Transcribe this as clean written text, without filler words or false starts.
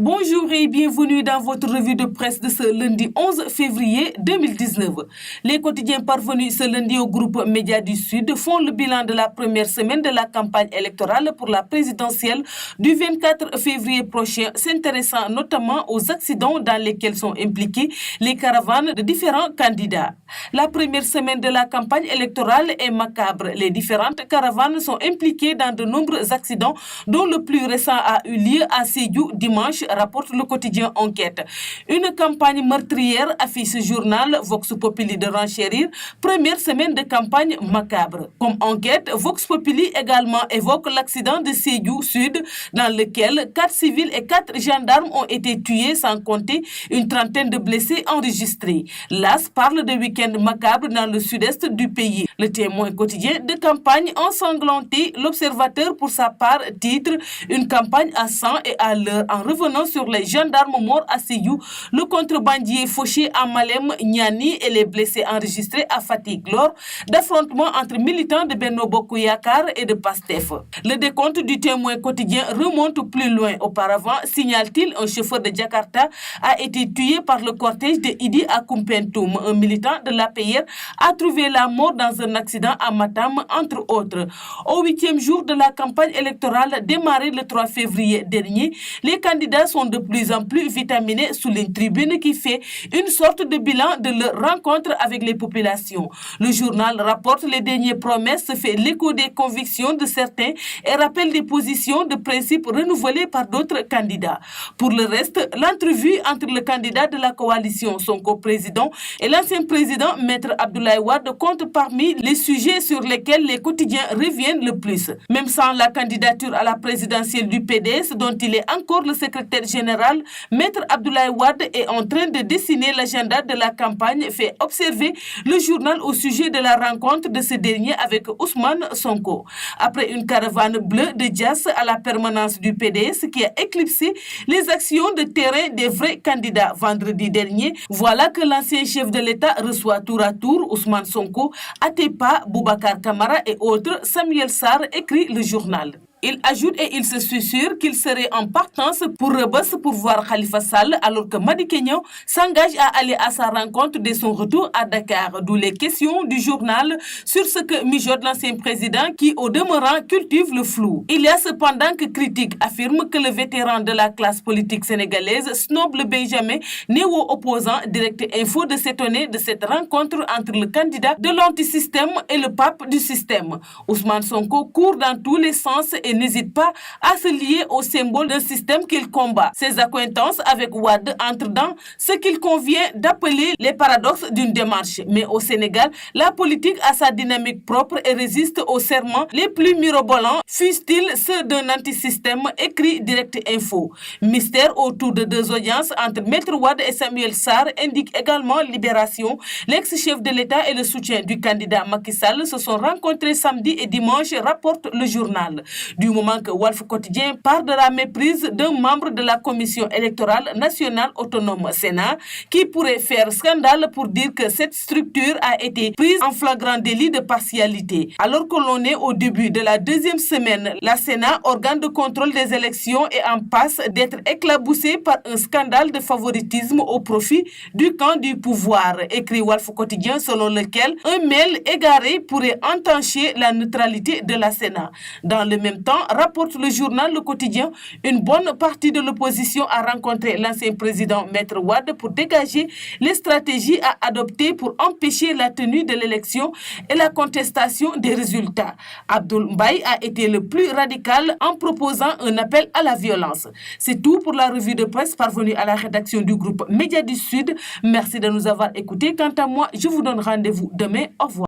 Bonjour et bienvenue dans votre revue de presse de ce lundi 11 février 2019. Les quotidiens parvenus ce lundi au groupe Média du Sud font le bilan de la première semaine de la campagne électorale pour la présidentielle du 24 février prochain, s'intéressant notamment aux accidents dans lesquels sont impliqués les caravanes de différents candidats. La première semaine de la campagne électorale est macabre. Les différentes caravanes sont impliquées dans de nombreux accidents, dont le plus récent a eu lieu à Sédhiou dimanche, rapporte le quotidien Enquête. Une campagne meurtrière affiche ce journal Vox Populi de renchérir. Première semaine de campagne macabre. Comme Enquête, Vox Populi également évoque l'accident de Sédhiou Sud dans lequel 4 civils et 4 gendarmes ont été tués sans compter une trentaine de blessés enregistrés. L'AS parle de week-end macabre dans le sud-est du pays. Le Témoin quotidien de campagne ensanglanté. L'Observateur pour sa part titre une campagne à 100 et à l'heure en revenant sur les gendarmes morts à Sédhiou, le contrebandier fauché à Malem Niani et les blessés enregistrés à Fatick lors d'affrontements entre militants de Benno Bokk Yakaar et de PASTEF. Le décompte du Témoin quotidien remonte plus loin. Auparavant, signale-t-il, un chauffeur de Jakarta a été tué par le cortège de Idi à Koumpentoum. Un militant de l'APR a trouvé la mort dans un accident à Matam, entre autres. Au 8e jour de la campagne électorale démarrée le 3 février dernier, les candidats sont de plus en plus vitaminés sous une tribune qui fait une sorte de bilan de leur rencontre avec les populations. Le journal rapporte les dernières promesses, fait l'écho des convictions de certains et rappelle des positions de principe renouvelées par d'autres candidats. Pour le reste, l'entrevue entre le candidat de la coalition Sonko président et l'ancien président Maître Abdoulaye Wade compte parmi les sujets sur lesquels les quotidiens reviennent le plus. Même sans la candidature à la présidentielle du PDS dont il est encore le secrétaire général, Maître Abdoulaye Wade est en train de dessiner l'agenda de la campagne, fait observer le journal au sujet de la rencontre de ce dernier avec Ousmane Sonko. Après une caravane bleue de Dias à la permanence du PDS qui a éclipsé les actions de terrain des vrais candidats vendredi dernier, voilà que l'ancien chef de l'État reçoit tour à tour Ousmane Sonko, Atepa, Boubacar Camara et autres. Samuel Sarr écrit le journal. Il ajoute et il se susurre qu'il serait en partance pour Rebeuss pour voir Khalifa Sall alors que Madické Niang s'engage à aller à sa rencontre dès son retour à Dakar. D'où les questions du journal sur ce que mijote l'ancien président qui au demeurant cultive le flou. Il y a cependant que critiques affirment que le vétéran de la classe politique sénégalaise snobe le Benjamin néo-opposant. Direct Info de s'étonner de cette rencontre entre le candidat de l'antisystème et le pape du système. Ousmane Sonko court dans tous les sens et n'hésite pas à se lier au symbole d'un système qu'il combat. Ses accointances avec Wade entrent dans ce qu'il convient d'appeler les paradoxes d'une démarche. Mais au Sénégal, la politique a sa dynamique propre et résiste aux serments les plus mirobolants, fussent-ils ceux d'un antisystème, écrit Direct Info. Mystère autour de 2 audiences entre Maître Wade et Samuel Sarr indique également Libération. L'ex-chef de l'État et le soutien du candidat Macky Sall se sont rencontrés samedi et dimanche, rapporte le journal. Du moment que Walf Quotidien part de la méprise d'un membre de la Commission électorale nationale autonome Sénat qui pourrait faire scandale pour dire que cette structure a été prise en flagrant délit de partialité. Alors que l'on est au début de la 2e semaine, la Sénat, organe de contrôle des élections, est en passe d'être éclaboussée par un scandale de favoritisme au profit du camp du pouvoir, écrit Walf Quotidien, selon lequel un mail égaré pourrait entacher la neutralité de la Sénat. Dans le même temps, rapporte le journal Le Quotidien, une bonne partie de l'opposition a rencontré l'ancien président Maître Wade pour dégager les stratégies à adopter pour empêcher la tenue de l'élection et la contestation des résultats. Abdoul Mbaye a été le plus radical en proposant un appel à la violence. C'est tout pour la revue de presse parvenue à la rédaction du groupe Média du Sud. Merci de nous avoir écoutés. Quant à moi, je vous donne rendez-vous demain. Au revoir.